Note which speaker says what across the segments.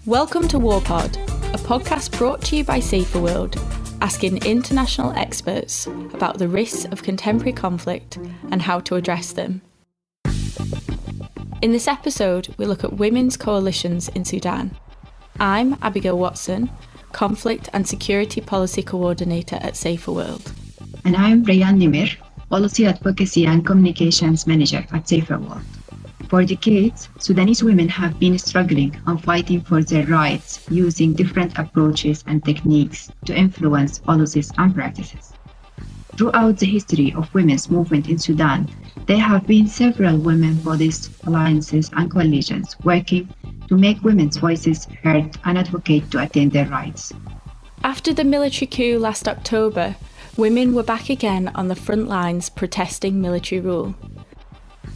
Speaker 1: Welcome to Warpod, a podcast brought to you by Saferworld, asking international experts about the risks of contemporary conflict and how to address them. In this episode, we look at women's coalitions in Sudan. I'm Abigail Watson, Conflict and Security Policy Coordinator at Saferworld.
Speaker 2: And I'm Reem Amr, Policy Advocacy and Communications Manager at Saferworld. For decades, Sudanese women have been struggling and fighting for their rights using different approaches and techniques to influence policies and practices. Throughout the history of women's movement in Sudan, there have been several women bodies, alliances, and coalitions working to make women's voices heard and advocate to attain their rights.
Speaker 1: After the military coup last October, women were back again on the front lines protesting military rule.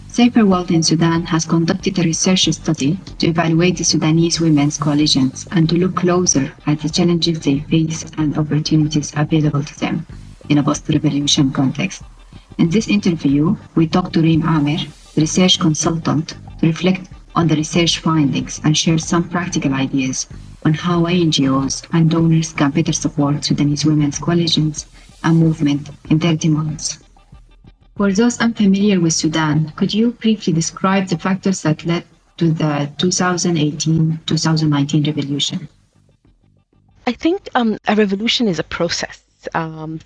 Speaker 2: Saferworld in Sudan has conducted a research study to evaluate the Sudanese women's coalitions and to look closer at the challenges they face and opportunities available to them in a post-revolution context. In this interview, we talked to Reem Amr, the research consultant, to reflect on the research findings and share some practical ideas on how NGOs and donors can better support Sudanese women's coalitions and movement in their demands. For those unfamiliar with Sudan, could you briefly describe the factors that led to the 2018-2019 revolution?
Speaker 3: I think a revolution is a process.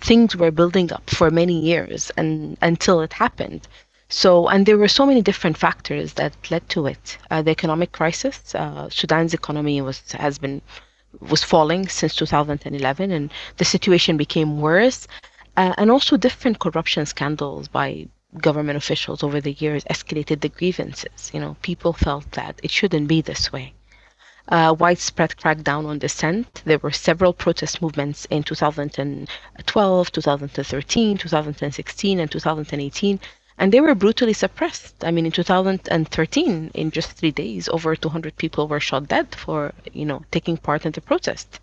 Speaker 3: Things were building up for many years and until it happened. And there were so many different factors that led to it. The economic crisis, Sudan's economy was falling since 2011, and the situation became worse. And also different corruption scandals by government officials over the years escalated the grievances. People felt that it shouldn't be this way. Widespread crackdown on dissent. There were several protest movements in 2012, 2013, 2016, and 2018, and they were brutally suppressed. In 2013, in just 3 days, over 200 people were shot dead for, taking part in the protest.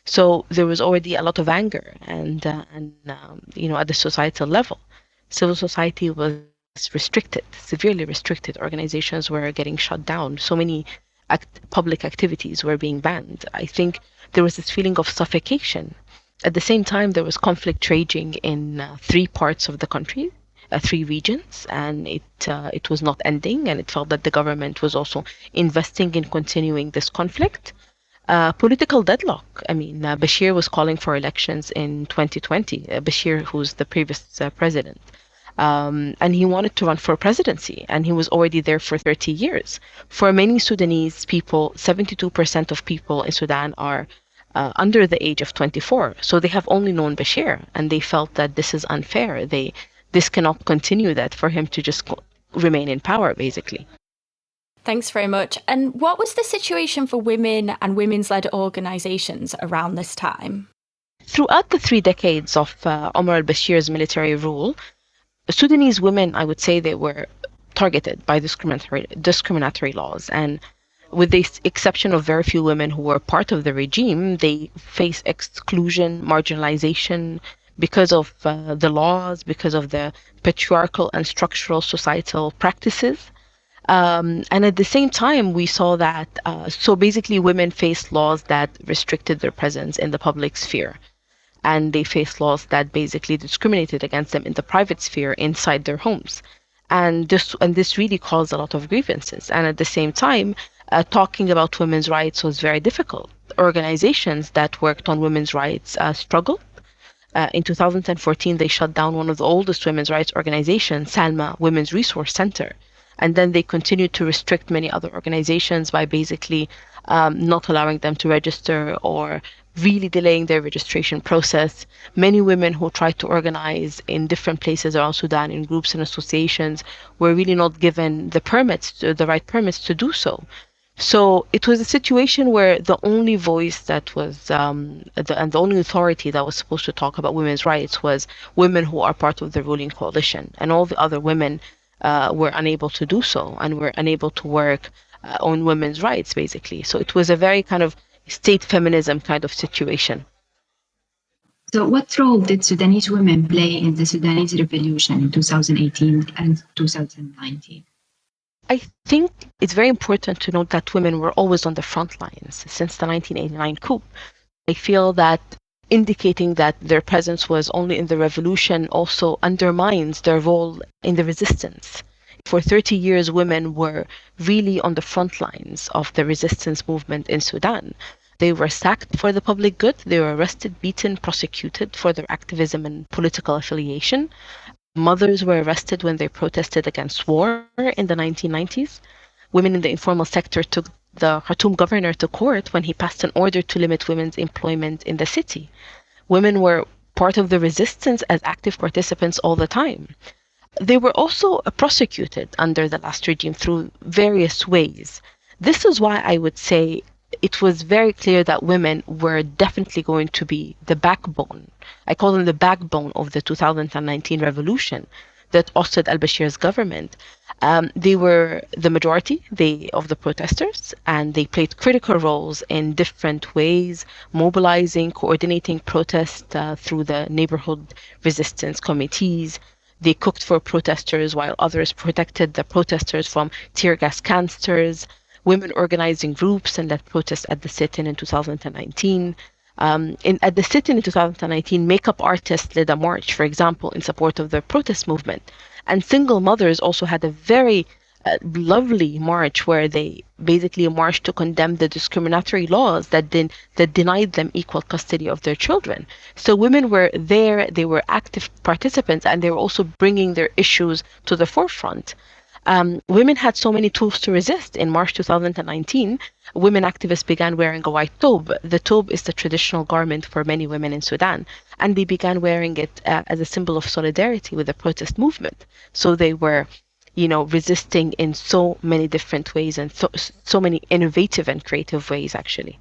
Speaker 3: So there was already a lot of anger and at the societal level. Civil society was restricted, severely restricted. Organizations were getting shut down. So many public activities were being banned. I think there was this feeling of suffocation. At the same time, there was conflict raging in 3 parts of the country, 3 regions, and it was not ending, and it felt that the government was also investing in continuing this conflict. Political deadlock. Bashir was calling for elections in 2020. Bashir, who's the previous president. And he wanted to run for presidency, and he was already there for 30 years. For many Sudanese people, 72% of people in Sudan are under the age of 24. So they have only known Bashir, and they felt that this is unfair. This cannot continue, that for him to just remain in power, basically.
Speaker 1: Thanks very much. And what was the situation for women and women's-led organisations around this time?
Speaker 3: Throughout the 3 decades of Omar al-Bashir's military rule, Sudanese women, I would say, they were targeted by discriminatory laws. And with the exception of very few women who were part of the regime, they faced exclusion, marginalization because of the laws, because of the patriarchal and structural societal practices. And at the same time, we saw that, basically women faced laws that restricted their presence in the public sphere. And they faced laws that basically discriminated against them in the private sphere inside their homes. And this really caused a lot of grievances. And at the same time, talking about women's rights was very difficult. Organizations that worked on women's rights struggled. In 2014, they shut down one of the oldest women's rights organizations, Salma Women's Resource Center. And then they continued to restrict many other organizations by basically not allowing them to register or really delaying their registration process. Many women who tried to organize in different places around Sudan in groups and associations were really not given the right permits to do so. So it was a situation where the only voice that was, and the only authority that was supposed to talk about women's rights was women who are part of the ruling coalition. And all the other women were unable to do so and were unable to work on women's rights, basically. So it was a very kind of state feminism kind of situation.
Speaker 2: So what role did Sudanese women play in the Sudanese revolution in 2018 and 2019?
Speaker 3: I think it's very important to note that women were always on the front lines since the 1989 coup. I feel that indicating that their presence was only in the revolution also undermines their role in the resistance. For 30 years, women were really on the front lines of the resistance movement in Sudan. They were sacked for the public good. They were arrested, beaten, prosecuted for their activism and political affiliation. Mothers were arrested when they protested against war in the 1990s. Women in the informal sector took the Khartoum governor to court when he passed an order to limit women's employment in the city. Women were part of the resistance as active participants all the time. They were also prosecuted under the last regime through various ways. This is why I would say it was very clear that women were definitely going to be the backbone. I call them the backbone of the 2019 revolution that ousted al-Bashir's government. They were the majority of the protesters, and they played critical roles in different ways, mobilizing, coordinating protests through the neighborhood resistance committees. They cooked for protesters while others protected the protesters from tear gas canisters. Women organizing groups and led protests at the sit-in in 2019. At the sit-in in 2019, makeup artists led a march, for example, in support of the protest movement. And single mothers also had a very lovely march where they basically marched to condemn the discriminatory laws that denied them equal custody of their children. So women were there, they were active participants, and they were also bringing their issues to the forefront. Women had so many tools to resist. In March 2019, women activists began wearing a white tobe. The tobe is the traditional garment for many women in Sudan, and they began wearing it as a symbol of solidarity with the protest movement. So they were, resisting in so many different ways and so many innovative and creative ways, actually.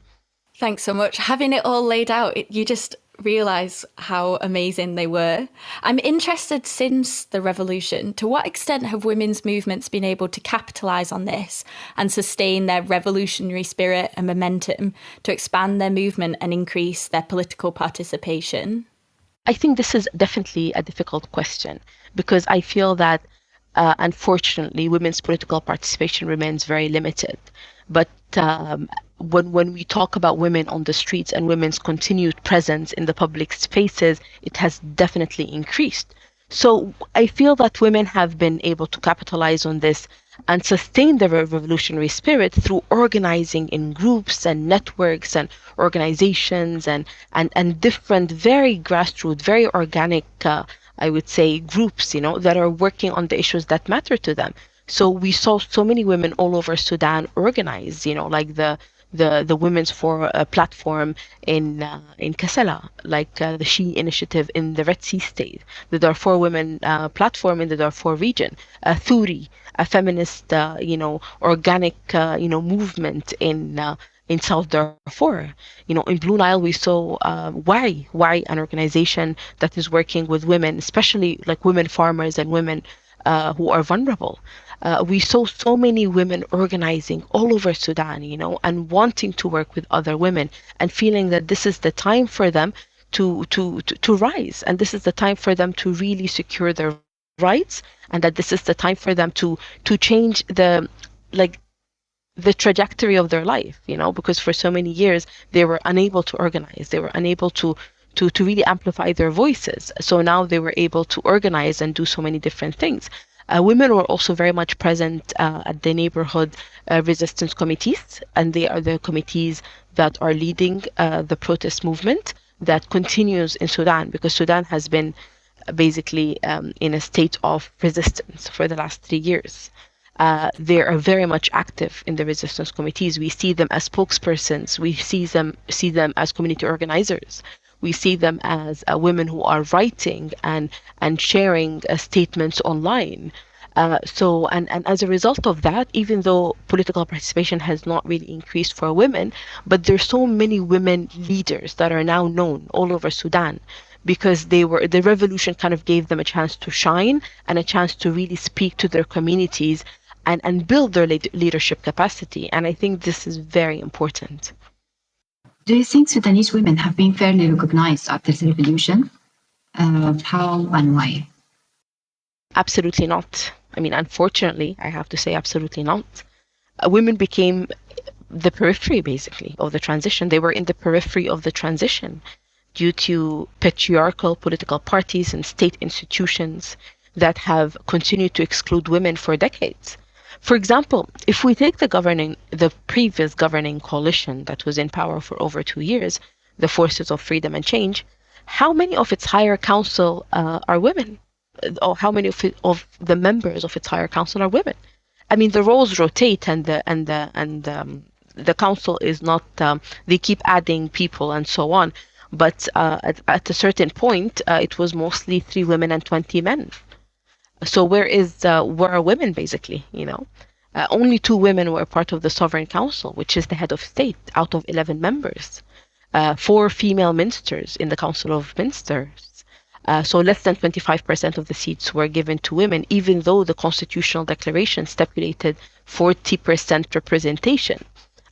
Speaker 1: Thanks so much. Having it all laid out, you just realise how amazing they were. I'm interested, since the revolution, to what extent have women's movements been able to capitalise on this and sustain their revolutionary spirit and momentum to expand their movement and increase their political participation?
Speaker 3: I think this is definitely a difficult question, because I feel that unfortunately women's political participation remains very limited. But when we talk about women on the streets and women's continued presence in the public spaces, it has definitely increased. So I feel that women have been able to capitalize on this and sustain the revolutionary spirit through organizing in groups and networks and organizations and different very grassroots, very organic, I would say, groups, that are working on the issues that matter to them. So we saw so many women all over Sudan organize, like the Women's for platform in Kassala, like the She Initiative in the Red Sea State, the Darfur Women platform in the Darfur region, Thuri, a feminist, organic, movement in South Darfur. In Blue Nile, we saw Wari, an organization that is working with women, especially like women farmers and women who are vulnerable. We saw so many women organizing all over Sudan, and wanting to work with other women and feeling that this is the time for them to rise, and this is the time for them to really secure their rights, and that this is the time for them to change the trajectory of their life, because for so many years they were unable to organize, they were unable to really amplify their voices. So now they were able to organize and do so many different things. Women were also very much present at the neighborhood resistance committees, and they are the committees that are leading the protest movement that continues in Sudan, because Sudan has been basically in a state of resistance for the last 3 years. They are very much active in the resistance committees. We see them as spokespersons. We see them as community organizers. We see them as women who are writing and sharing statements online. So as a result of that, even though political participation has not really increased for women, but there's so many women leaders that are now known all over Sudan, because the revolution kind of gave them a chance to shine and a chance to really speak to their communities and build their leadership capacity. And I think this is very important.
Speaker 2: Do you think Sudanese women have been fairly recognized after the revolution? How and why?
Speaker 3: Absolutely not. I mean, unfortunately, I have to say absolutely not. Women became the periphery, basically, of the transition. They were in the periphery of the transition due to patriarchal political parties and state institutions that have continued to exclude women for decades. For example, if we take the previous governing coalition that was in power for over 2 years, the Forces of Freedom and Change, how many of its higher council are women? Or how many of the members of its higher council are women? I mean, the roles rotate, and the council is not. They keep adding people and so on, but at a certain point, it was mostly 3 women and 20 men. So where are women, basically? Only 2 women were part of the Sovereign Council, which is the head of state, out of 11 members. 4 female ministers in the Council of Ministers. So less than 25% of the seats were given to women, even though the Constitutional Declaration stipulated 40% representation.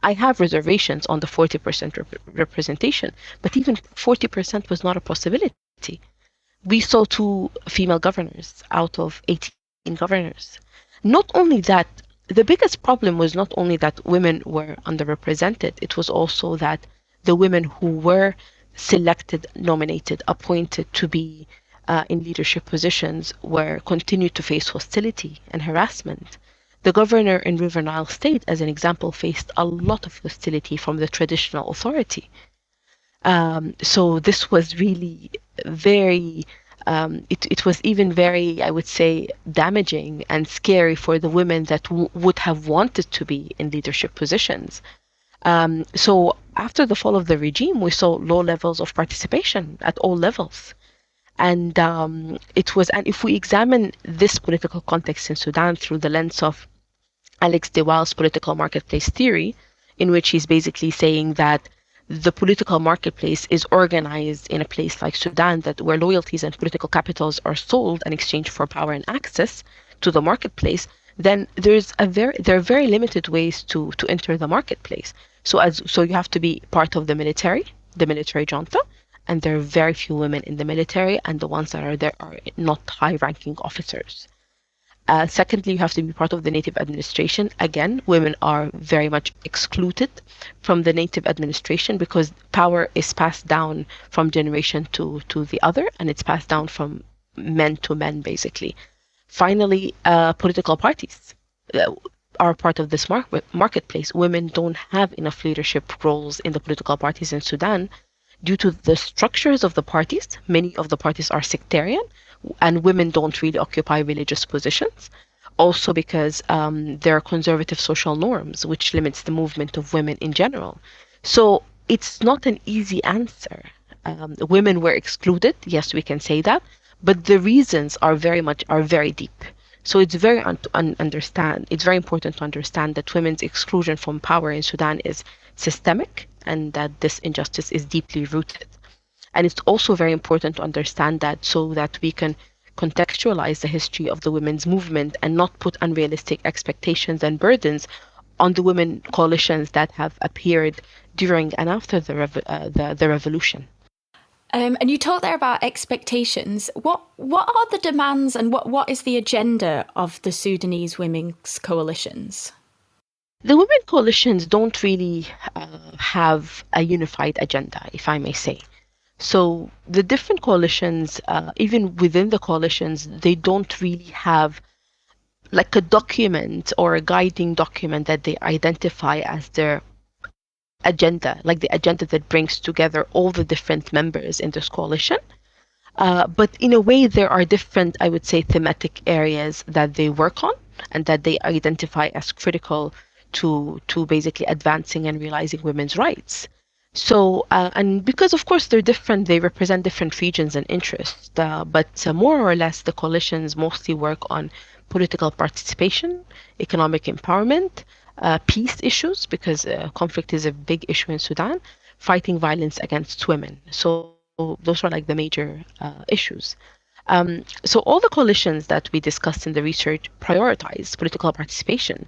Speaker 3: I have reservations on the 40% representation, but even 40% was not a possibility. We saw 2 female governors out of 18 governors. Not only that, the biggest problem was not only that women were underrepresented, it was also that the women who were selected, nominated, appointed to be in leadership positions continued to face hostility and harassment. The governor in River Nile State, as an example, faced a lot of hostility from the traditional authority. So this was really very, it was even very, I would say, damaging and scary for the women that would have wanted to be in leadership positions. So after the fall of the regime, we saw low levels of participation at all levels. And if we examine this political context in Sudan through the lens of Alex de Waal's political marketplace theory, in which he's basically saying that the political marketplace is organized in a place like Sudan, where loyalties and political capitals are sold in exchange for power and access to the marketplace, then there are very limited ways to enter the marketplace. So you have to be part of the military junta, and there are very few women in the military, and the ones that are there are not high-ranking officers. Secondly, you have to be part of the native administration. Again, women are very much excluded from the native administration because power is passed down from generation to the other, and it's passed down from men to men, basically. Finally, political parties are part of this marketplace. Women don't have enough leadership roles in the political parties in Sudan due to the structures of the parties. Many of the parties are sectarian, and women don't really occupy religious positions. Also because there are conservative social norms, which limits the movement of women in general. So it's not an easy answer. Women were excluded, yes, we can say that, but the reasons are very deep. So it's very important to understand that women's exclusion from power in Sudan is systemic, and that this injustice is deeply rooted. And it's also very important to understand that, so that we can contextualize the history of the women's movement and not put unrealistic expectations and burdens on the women coalitions that have appeared during and after the revolution.
Speaker 1: And you talked there about expectations. What are the demands, and what is the agenda of the Sudanese women's coalitions?
Speaker 3: The women coalitions don't really have a unified agenda, if I may say. So the different coalitions, even within the coalitions, they don't really have like a document or a guiding document that they identify as their agenda, like the agenda that brings together all the different members in this coalition. But in a way, there are different, I would say, thematic areas that they work on and that they identify as critical to basically advancing and realizing women's rights. So, and because of course they're different, they represent different regions and interests, but more or less the coalitions mostly work on political participation, economic empowerment, peace issues, because conflict is a big issue in Sudan, fighting violence against women. So those are like the major issues. So all the coalitions that we discussed in the research prioritize political participation.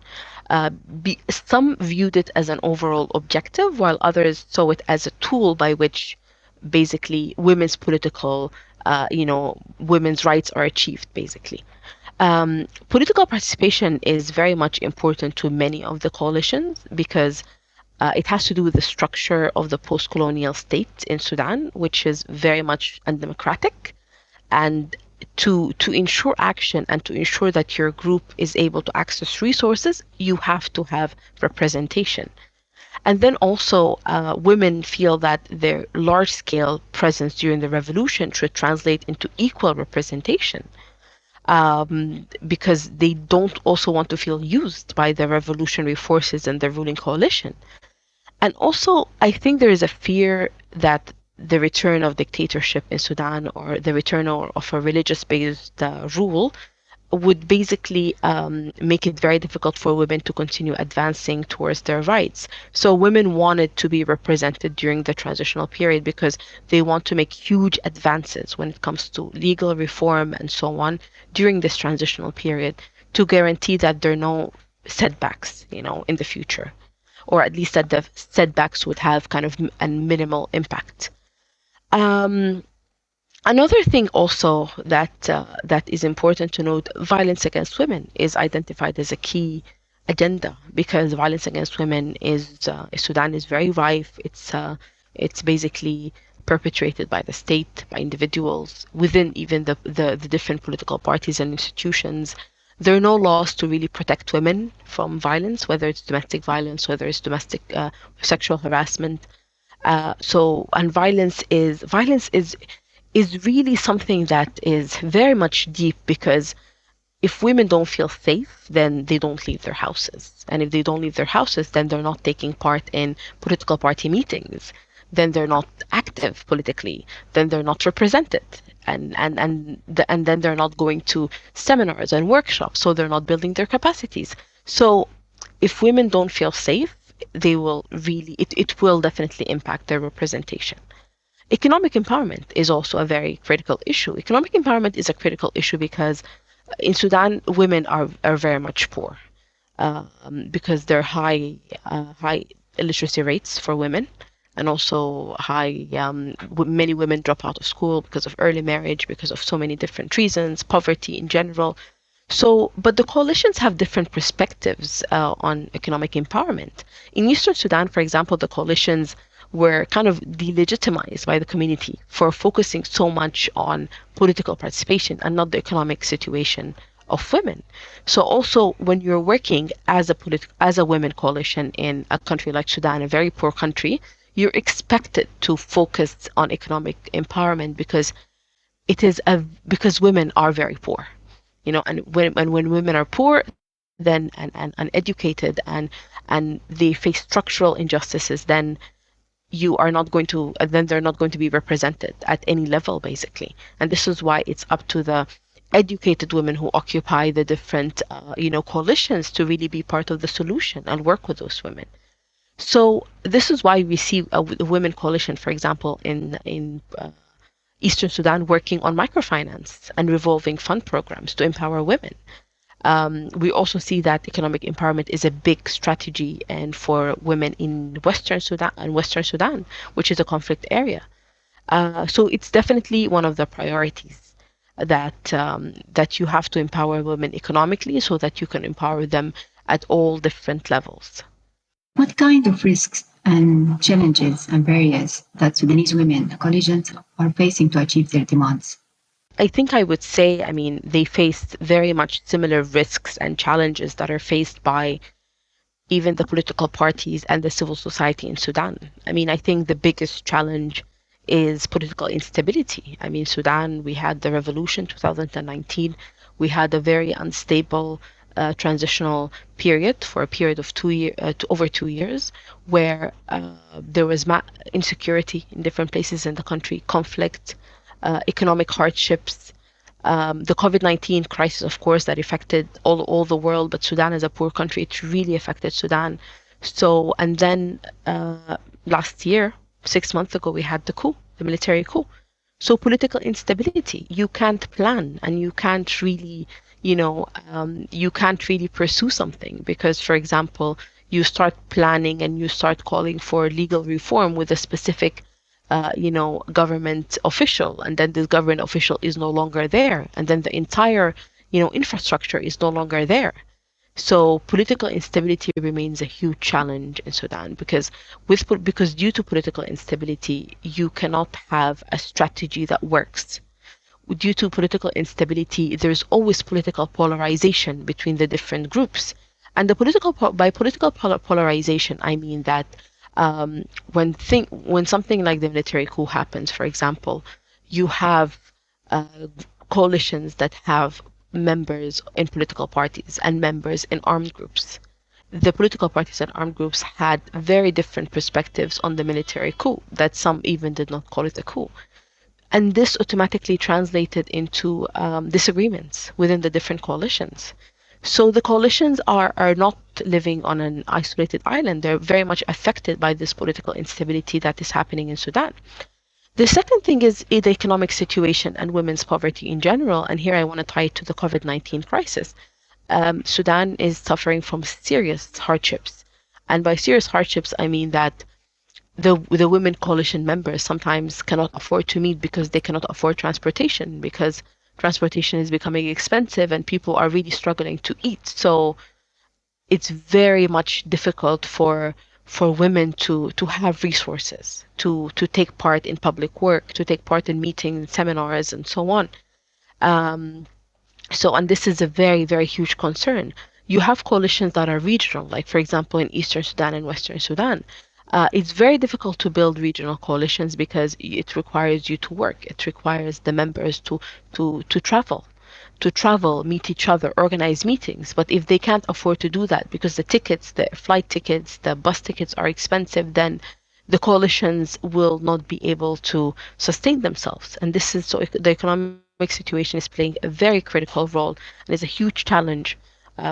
Speaker 3: Some viewed it as an overall objective, while others saw it as a tool by which basically women's political, women's rights are achieved, basically. Political participation is very much important to many of the coalitions because it has to do with the structure of the post-colonial state in Sudan, which is very much undemocratic. And to ensure action and to ensure that your group is able to access resources, you have to have representation. And then also, women feel that their large-scale presence during the revolution should translate into equal representation, because they don't also want to feel used by the revolutionary forces and the ruling coalition. And also, I think there is a fear that the return of dictatorship in Sudan or the return of a religious-based rule would basically make it very difficult for women to continue advancing towards their rights. So women wanted to be represented during the transitional period because they want to make huge advances when it comes to legal reform and so on during this transitional period to guarantee that there are no setbacks, in the future, or at least that the setbacks would have kind of a minimal impact. Another thing also that is important to note, violence against women is identified as a key agenda because violence against women Sudan is very rife. It's basically perpetrated by the state, by individuals, within even the different political parties and institutions. There are no laws to really protect women from violence, whether it's domestic violence, whether it's domestic sexual harassment. And violence is really something that is very much deep because if women don't feel safe, then they don't leave their houses. And if they don't leave their houses, then they're not taking part in political party meetings. Then they're not active politically. Then they're not represented. And then they're not going to seminars and workshops, so they're not building their capacities. So if women don't feel safe, it will definitely impact their representation. Economic empowerment is also a very critical issue. Economic empowerment is a critical issue because in Sudan, women are very much poor because there are high illiteracy rates for women, and also many women drop out of school because of early marriage, because of so many different reasons, poverty in general. So, but the coalitions have different perspectives on economic empowerment. In Eastern Sudan, for example, the coalitions were kind of delegitimized by the community for focusing so much on political participation and not the economic situation of women. So also when you're working as a women coalition in a country like Sudan, a very poor country, you're expected to focus on economic empowerment because because women are very poor. And when women are poor, then and uneducated and they face structural injustices, then they're not going to be represented at any level, basically. And this is why it's up to the educated women who occupy the different, coalitions to really be part of the solution and work with those women. So this is why we see a women coalition, for example, in Eastern Sudan working on microfinance and revolving fund programs to empower women. We also see that economic empowerment is a big strategy and for women in Western Sudan, which is a conflict area. So it's definitely one of the priorities that you have to empower women economically so that you can empower them at all different levels.
Speaker 2: What kind of risks and challenges and barriers that Sudanese women coalitions are facing to achieve their demands?
Speaker 3: I think I would say, they faced very much similar risks and challenges that are faced by even the political parties and the civil society in Sudan. I think the biggest challenge is political instability. Sudan, we had the revolution 2019. We had a very unstable transitional period for a period of over 2 years, where there was insecurity in different places in the country, conflict, economic hardships, the COVID-19 crisis, of course, that affected all the world, but Sudan is a poor country. It really affected Sudan. So, and then last year, 6 months ago, we had the coup, the military coup. So political instability, you can't plan and you can't really, you can't really pursue something because, for example, you start planning and you start calling for legal reform with a specific government official, and then this government official is no longer there, and then the entire infrastructure is no longer there. So political instability remains a huge challenge in Sudan because due to political instability, you cannot have a strategy that works. Due to political instability, there's always political polarization between the different groups. And by political polarization, I mean that when something like the military coup happens, for example, you have coalitions that have members in political parties and members in armed groups. The political parties and armed groups had very different perspectives on the military coup, that some even did not call it a coup. And this automatically translated into disagreements within the different coalitions. So the coalitions are not living on an isolated island. They're very much affected by this political instability that is happening in Sudan. The second thing is the economic situation and women's poverty in general. And here I want to tie it to the COVID-19 crisis. Sudan is suffering from serious hardships. And by serious hardships, I mean that the women coalition members sometimes cannot afford to meet because they cannot afford transportation, because transportation is becoming expensive and people are really struggling to eat. So it's very much difficult for women to have resources, to take part in public work, to take part in meetings, seminars, and so on. And this is a very, very huge concern. You have coalitions that are regional, like, for example, in Eastern Sudan and Western Sudan. It's very difficult to build regional coalitions because it requires you to work. It requires the members to travel, meet each other, organize meetings. But if they can't afford to do that because the flight tickets, the bus tickets are expensive, then the coalitions will not be able to sustain themselves. And this is so the economic situation is playing a very critical role and is a huge challenge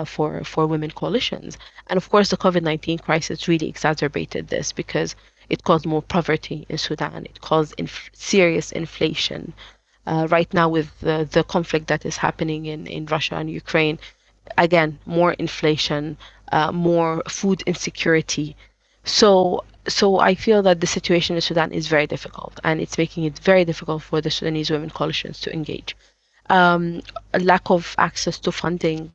Speaker 3: for women coalitions. And of course, the COVID-19 crisis really exacerbated this because it caused more poverty in Sudan. It caused serious inflation. Right now with the conflict that is happening in Russia and Ukraine, again, more inflation, more food insecurity. So I feel that the situation in Sudan is very difficult, and it's making it very difficult for the Sudanese women coalitions to engage. A lack of access to funding.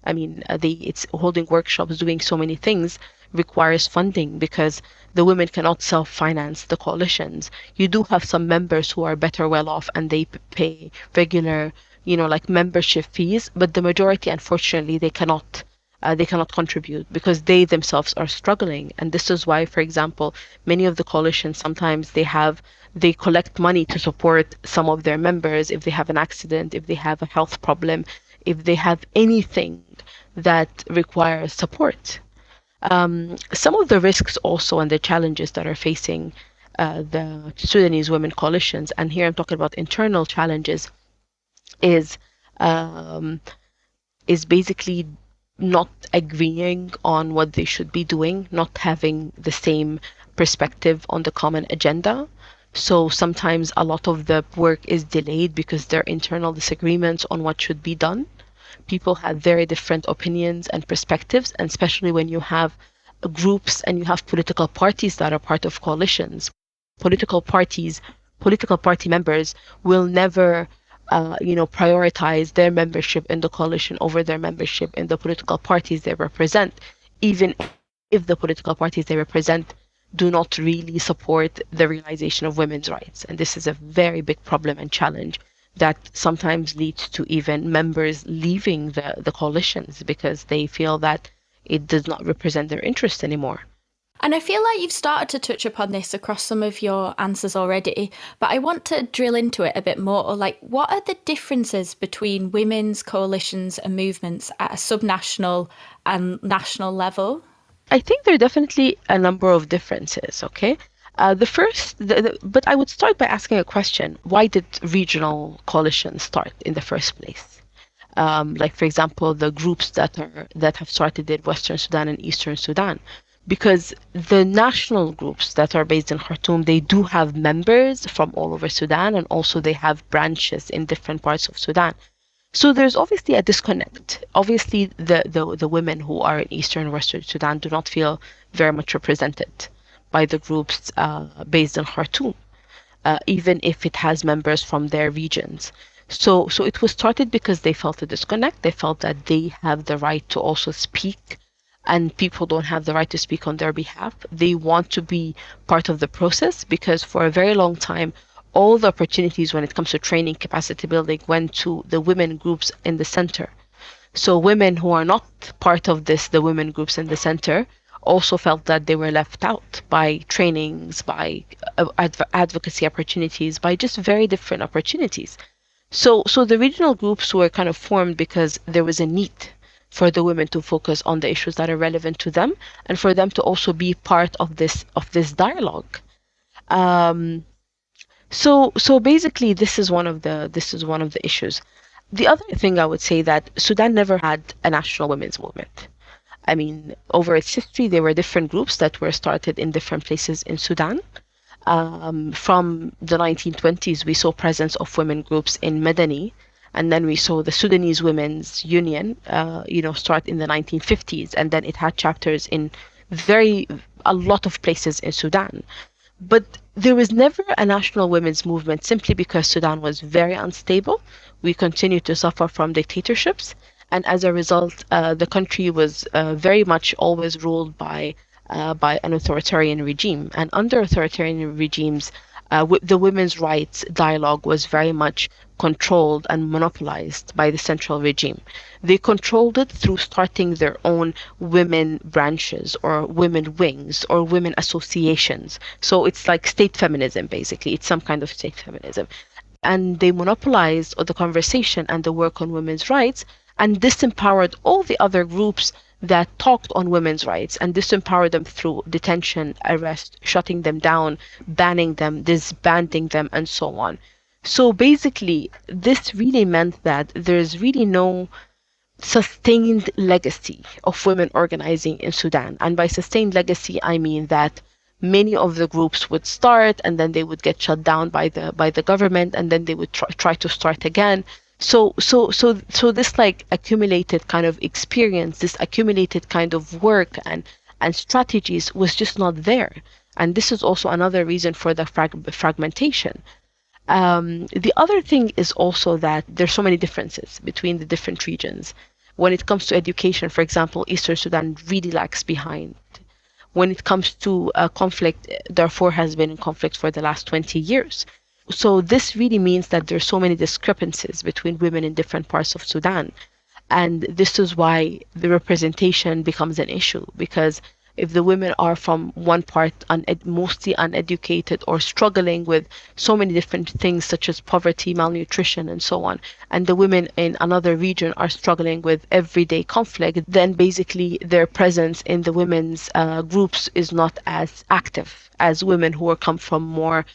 Speaker 3: I mean, it's holding workshops, doing so many things requires funding because the women cannot self-finance the coalitions. You do have some members who are better well off and they pay regular, like membership fees, but the majority, unfortunately, they cannot contribute because they themselves are struggling. And this is why, for example, many of the coalitions, sometimes they collect money to support some of their members if they have an accident, if they have a health problem, if they have anything that requires support. Some of the risks also and the challenges that are facing the Sudanese women coalitions, and here I'm talking about internal challenges, is basically not agreeing on what they should be doing, not having the same perspective on the common agenda. So sometimes a lot of the work is delayed because there are internal disagreements on what should be done. People have very different opinions and perspectives, and especially when you have groups and you have political parties that are part of coalitions. Political party members will never prioritize their membership in the coalition over their membership in the political parties they represent, even if the political parties they represent do not really support the realization of women's rights. And this is a very big problem and challenge that sometimes leads to even members leaving the coalitions because they feel that it does not represent their interest anymore.
Speaker 1: And I feel like you've started to touch upon this across some of your answers already, but I want to drill into it a bit more. Like, what are the differences between women's coalitions and movements at a subnational and national level?
Speaker 3: I think there are definitely a number of differences, okay? But I would start by asking a question. Why did regional coalitions start in the first place? Like, for example, the groups that have started in Western Sudan and Eastern Sudan. Because the national groups that are based in Khartoum, they do have members from all over Sudan, and also they have branches in different parts of Sudan. So there's obviously a disconnect. Obviously, the women who are in Eastern and Western Sudan do not feel very much represented by the groups based in Khartoum, even if it has members from their regions. So it was started because they felt a disconnect. They felt that they have the right to also speak, and people don't have the right to speak on their behalf. They want to be part of the process because for a very long time, all the opportunities when it comes to training, capacity building, went to the women groups in the center. So women who are not part of this, the women groups in the center, also felt that they were left out by trainings, by advocacy opportunities, by just very different opportunities. So the regional groups were kind of formed because there was a need for the women to focus on the issues that are relevant to them, and for them to also be part of this dialogue. So basically, this is one of the issues. The other thing I would say that Sudan never had a national women's movement. I mean, over its history, there were different groups that were started in different places in Sudan. From the 1920s, we saw presence of women groups in Medani, and then we saw the Sudanese Women's Union, start in the 1950s, and then it had chapters in a lot of places in Sudan. But there was never a national women's movement simply because Sudan was very unstable. We continued to suffer from dictatorships, and as a result, the country was very much always ruled by an authoritarian regime. And under authoritarian regimes, the women's rights dialogue was very much controlled and monopolized by the central regime. They controlled it through starting their own women branches or women wings or women associations. So it's like state feminism, basically. It's some kind of state feminism. And they monopolized the conversation and the work on women's rights and disempowered all the other groups that talked on women's rights, and disempowered them through detention, arrest, shutting them down, banning them, disbanding them, and so on. So basically, this really meant that there's really no sustained legacy of women organizing in Sudan. And by sustained legacy, I mean that many of the groups would start and then they would get shut down by the government, and then they would try to start again. So this like accumulated kind of experience, this accumulated kind of work and strategies was just not there. And this is also another reason for the fragmentation. The other thing is also that there's so many differences between the different regions. When it comes to education, for example, Eastern Sudan really lags behind. When it comes to conflict, Darfur has been in conflict for the last 20 years. So this really means that there's so many discrepancies between women in different parts of Sudan. And this is why the representation becomes an issue, because if the women are from one part mostly uneducated or struggling with so many different things such as poverty, malnutrition, and so on, and the women in another region are struggling with everyday conflict, then basically their presence in the women's groups is not as active as women who come from more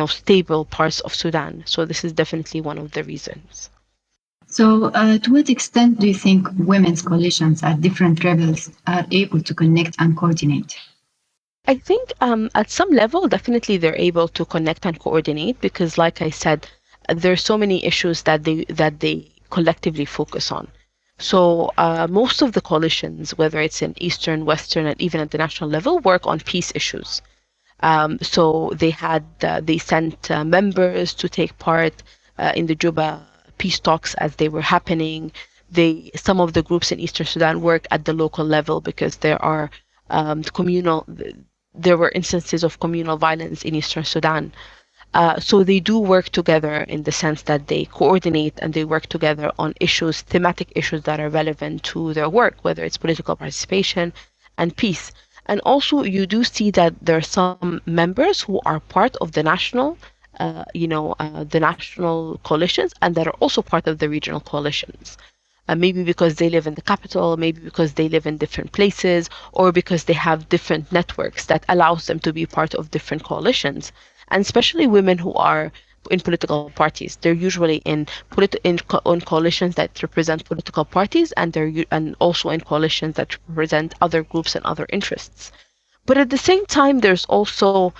Speaker 3: stable parts of Sudan. So this is definitely one of the reasons.
Speaker 2: So to what extent do you think women's coalitions at different levels are able to connect and coordinate?
Speaker 3: I think at some level, definitely they're able to connect and coordinate because, like I said, there's so many issues that they collectively focus on. So most of the coalitions, whether it's in Eastern, Western, and even at the national level, work on peace issues. So they sent members to take part in the Juba peace talks as they were happening. Some of the groups in Eastern Sudan work at the local level because there were instances of communal violence in Eastern Sudan. So they do work together in the sense that they coordinate and they work together on thematic issues that are relevant to their work, whether it's political participation and peace. And also, you do see that there are some members who are part of the national, the national coalitions, and that are also part of the regional coalitions. Maybe because they live in the capital, maybe because they live in different places, or because they have different networks that allows them to be part of different coalitions. And especially women who are in political parties, they're usually in coalitions that represent political parties, and also in coalitions that represent other groups and other interests. But at the same time, there's also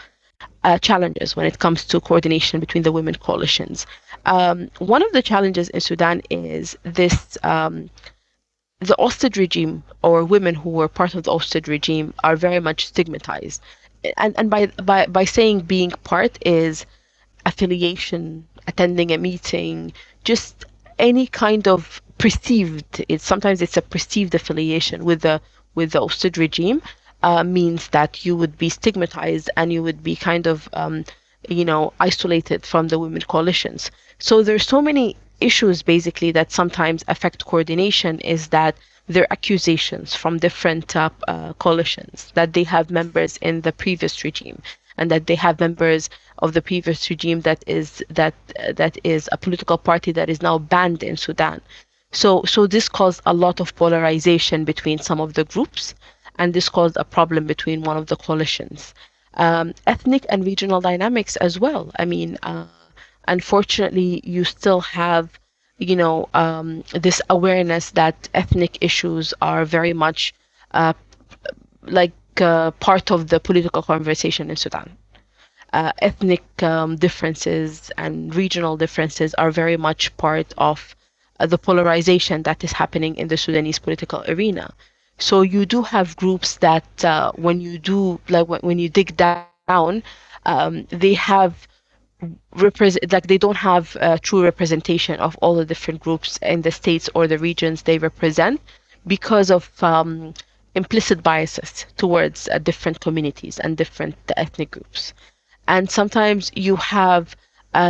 Speaker 3: challenges when it comes to coordination between the women coalitions. One of the challenges in Sudan is this: the ousted regime, or women who were part of the ousted regime, are very much stigmatized. And by saying being part is affiliation, attending a meeting, just any kind of perceived, sometimes it's a perceived affiliation with the Assad regime, means that you would be stigmatized and you would be kind of isolated from the women coalitions. So there's so many issues basically that sometimes affect coordination, is that there are accusations from different coalitions that they have members in the previous regime, and that they have members of the previous regime that is a political party that is now banned in Sudan. So this caused a lot of polarization between some of the groups, and this caused a problem between one of the coalitions. Ethnic and regional dynamics as well. I mean, unfortunately, you still have, this awareness that ethnic issues are very much part of the political conversation in Sudan. Ethnic differences and regional differences are very much part of the polarization that is happening in the Sudanese political arena. So you do have groups that when you dig down, they have they don't have a true representation of all the different groups in the states or the regions they represent, because of implicit biases towards different communities and different ethnic groups. And sometimes you have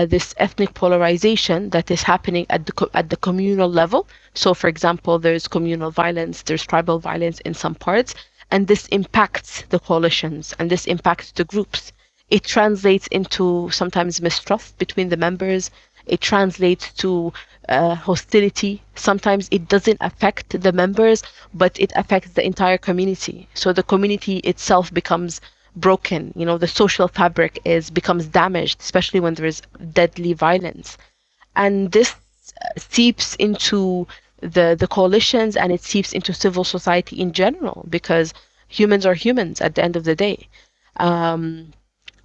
Speaker 3: this ethnic polarization that is happening at the communal level. So, for example, there's communal violence, there's tribal violence in some parts, and this impacts the coalitions and this impacts the groups. It translates into sometimes mistrust between the members. It translates to hostility. Sometimes it doesn't affect the members, but it affects the entire community. So the community itself becomes broken. The social fabric becomes damaged, especially when there is deadly violence. And this seeps into the coalitions, and it seeps into civil society in general, because humans are humans at the end of the day.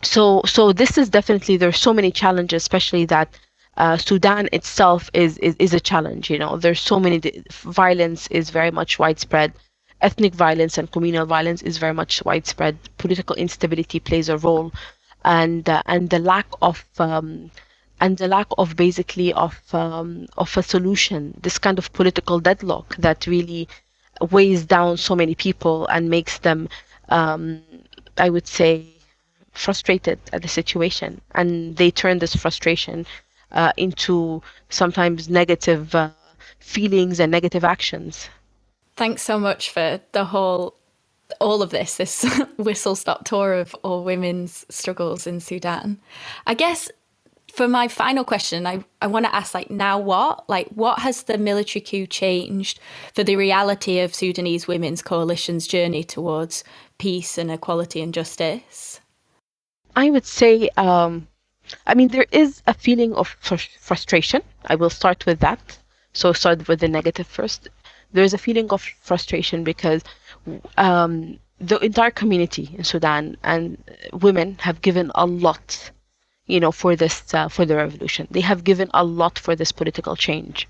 Speaker 3: So this is definitely, there's so many challenges, especially that Sudan itself is a challenge. There's so many, violence is very much widespread. Ethnic violence and communal violence is very much widespread. Political instability plays a role, and the lack of basically of a solution. This kind of political deadlock that really weighs down so many people and makes them, I would say, frustrated at the situation, and they turn this frustration into sometimes negative feelings and negative actions.
Speaker 1: Thanks so much for all of this whistle-stop tour of all women's struggles in Sudan. I guess for my final question, I want to ask, now what? What has the military coup changed for the reality of Sudanese women's coalition's journey towards peace and equality and justice?
Speaker 3: I would say, there is a feeling of frustration. I will start with that. So start with the negative first. There's a feeling of frustration because the entire community in Sudan and women have given a lot, for this, for the revolution. They have given a lot for this political change.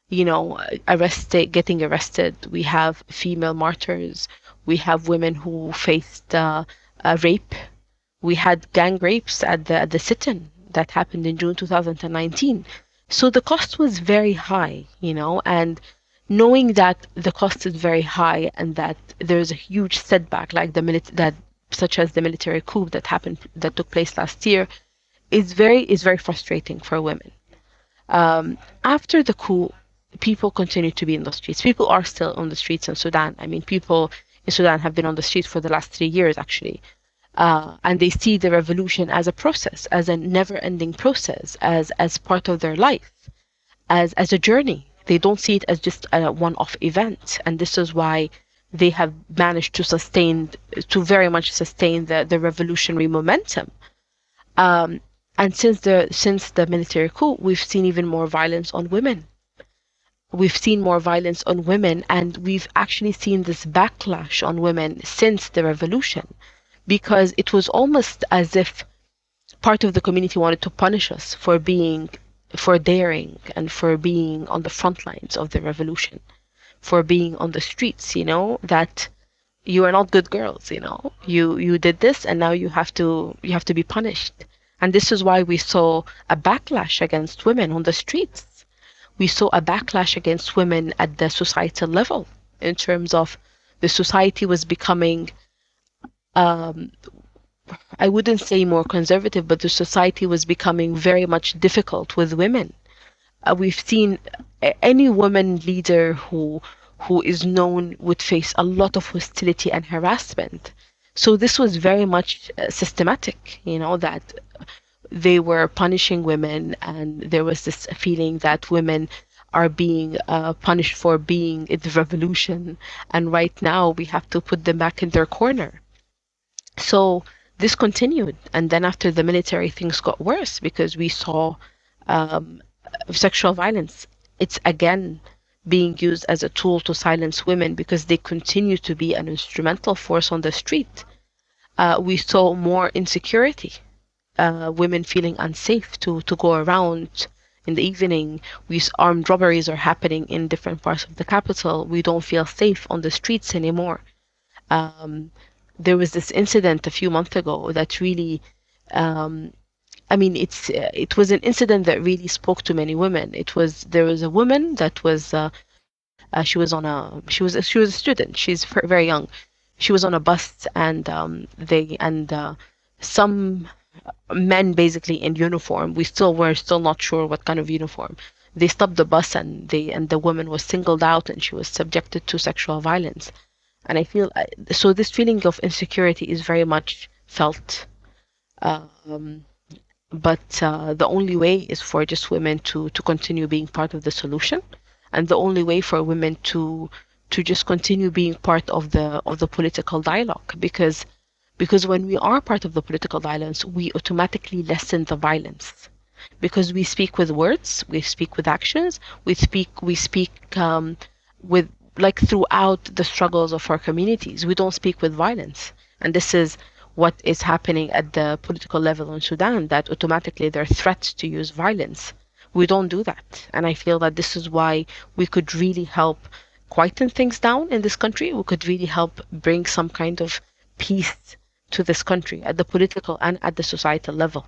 Speaker 3: Getting arrested. We have female martyrs. We have women who faced rape. We had gang rapes at the sit-in that happened in June 2019. So the cost was very high, and knowing that the cost is very high and that there's a huge setback like such as the military coup that took place last year is very frustrating for women. After the coup, people continue to be in the streets. People are still on the streets in Sudan. People in Sudan have been on the streets for the last 3 years, actually. And they see the revolution as a process, as a never-ending process, as part of their life, as a journey. They don't see it as just a one-off event, and this is why they have managed to very much sustain the revolutionary momentum. And since the military coup, we've seen even more violence on women. We've seen more violence on women, and we've actually seen this backlash on women since the revolution, because it was almost as if part of the community wanted to punish us for daring and for being on the front lines of the revolution, for being on the streets, that you are not good girls, you did this and now you have to be punished. And this is why we saw a backlash against women on the streets. we saw a backlash against women at the societal level, in terms of the society was becoming, I wouldn't say more conservative, but the society was becoming very much difficult with women. We've seen any woman leader who is known would face a lot of hostility and harassment. So this was very much systematic, that they were punishing women, and there was this feeling that women are being punished for being in the revolution, and right now we have to put them back in their corner. So this continued, and then after the military, things got worse because we saw sexual violence. It's again being used as a tool to silence women because they continue to be an instrumental force on the street. We saw more insecurity, women feeling unsafe to go around in the evening. Armed robberies are happening in different parts of the capital. We don't feel safe on the streets anymore. There was this incident a few months ago that really, it was an incident that really spoke to many women. There was a woman that was she was a student. She's very young. She was on a bus, and some men basically in uniform. We're still not sure what kind of uniform. They stopped the bus, and the woman was singled out, and she was subjected to sexual violence. And I feel so. This feeling of insecurity is very much felt. But the only way is for just women to continue being part of the solution, and the only way for women to just continue being part of the political dialogue, because when we are part of the political dialogue, we automatically lessen the violence, because we speak with words, we speak with actions, we speak with, like, throughout the struggles of our communities. We don't speak with violence, and this is what is happening at the political level in Sudan, that automatically there are threats to use violence. We don't do that. And I feel that this is why we could really help quieten things down in this country. We could really help bring some kind of peace to this country at the political and at the societal level.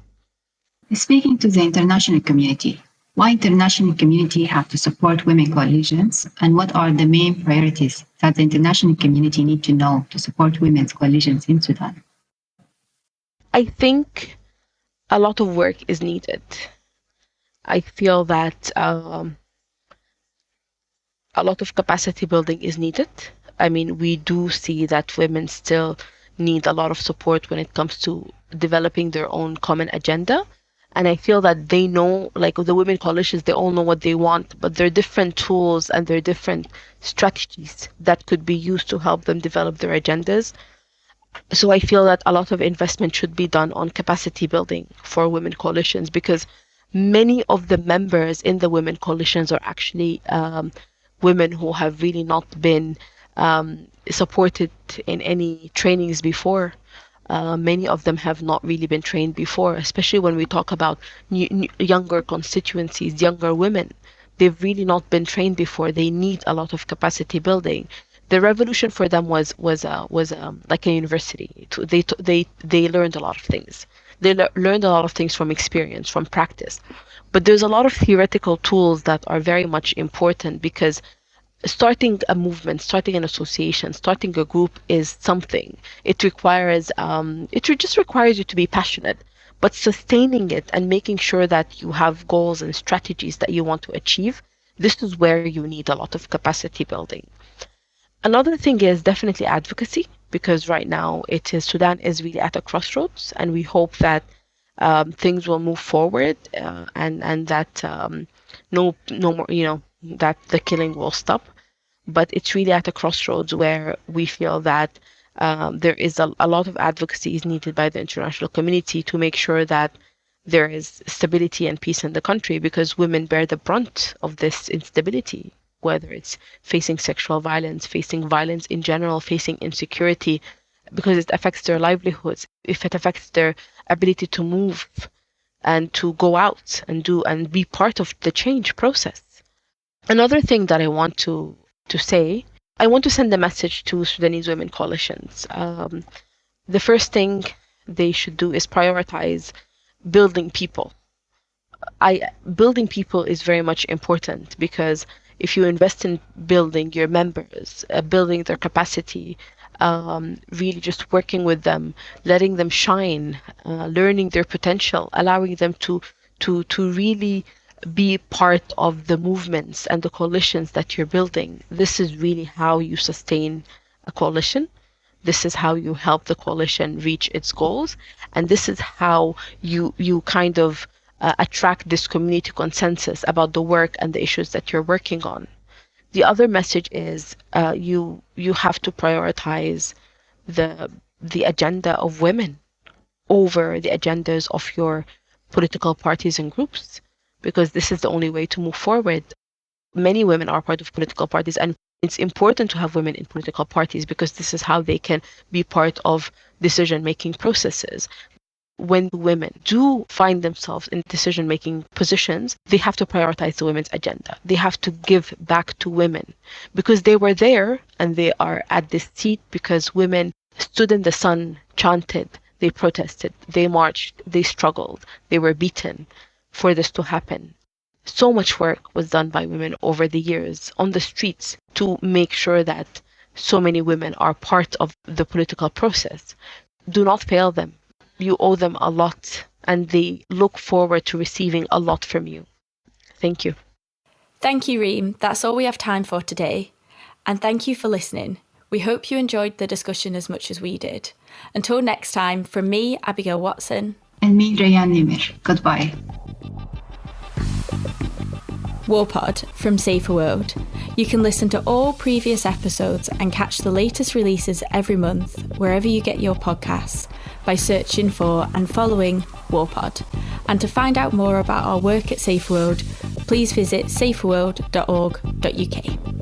Speaker 2: Speaking to the international community, why international community have to support women coalitions, and what are the main priorities that the international community need to know to support women's coalitions in Sudan?
Speaker 3: I think a lot of work is needed. I feel that a lot of capacity building is needed. I mean, we do see that women still need a lot of support when it comes to developing their own common agenda. And I feel that they know, like the women coalitions, they all know what they want, but there are different tools and there are different strategies that could be used to help them develop their agendas. So I feel that a lot of investment should be done on capacity building for women coalitions, because many of the members in the women coalitions are actually women who have really not been supported in any trainings before. Many of them have not really been trained before, especially when we talk about younger constituencies, younger women. They've really not been trained before. They need a lot of capacity building. The revolution for them was like a university. They learned a lot of things. They learned a lot of things from experience, from practice. But there's a lot of theoretical tools that are very much important, because starting a movement, starting an association, starting a group is something. It just requires you to be passionate, but sustaining it and making sure that you have goals and strategies that you want to achieve, this is where you need a lot of capacity building. Another thing is definitely advocacy, because right now Sudan is really at a crossroads, and we hope that things will move forward and that no more, that the killing will stop. But it's really at a crossroads where we feel that there is a lot of advocacy is needed by the international community to make sure that there is stability and peace in the country, because women bear the brunt of this instability, whether it's facing sexual violence, facing violence in general, facing insecurity, because it affects their livelihoods, if it affects their ability to move and to go out and be part of the change process. Another thing that I want to say, I want to send a message to Sudanese women coalitions. The first thing they should do is prioritize building people. building people is very much important, because if you invest in building your members, building their capacity, really just working with them, letting them shine, learning their potential, allowing them to really be part of the movements and the coalitions that you're building. This is really how you sustain a coalition. This is how you help the coalition reach its goals. And this is how you kind of attract this community consensus about the work and the issues that you're working on. The other message is you have to prioritize the agenda of women over the agendas of your political parties and groups, because this is the only way to move forward. Many women are part of political parties, and it's important to have women in political parties because this is how they can be part of decision-making processes. When women do find themselves in decision-making positions, they have to prioritize the women's agenda. They have to give back to women because they were there and they are at this seat because women stood in the sun, chanted, they protested, they marched, they struggled, they were beaten for this to happen. So much work was done by women over the years on the streets to make sure that so many women are part of the political process. Do not fail them. You owe them a lot, and they look forward to receiving a lot from you. Thank you.
Speaker 1: Thank you, Reem. That's all we have time for today. And thank you for listening. We hope you enjoyed the discussion as much as we did. Until next time, from me, Abigail Watson.
Speaker 2: And me, Reem Amr. Goodbye.
Speaker 1: Warpod from Saferworld. You can listen to all previous episodes and catch the latest releases every month wherever you get your podcasts by searching for and following Warpod. And to find out more about our work at Saferworld, please visit saferworld.org.uk.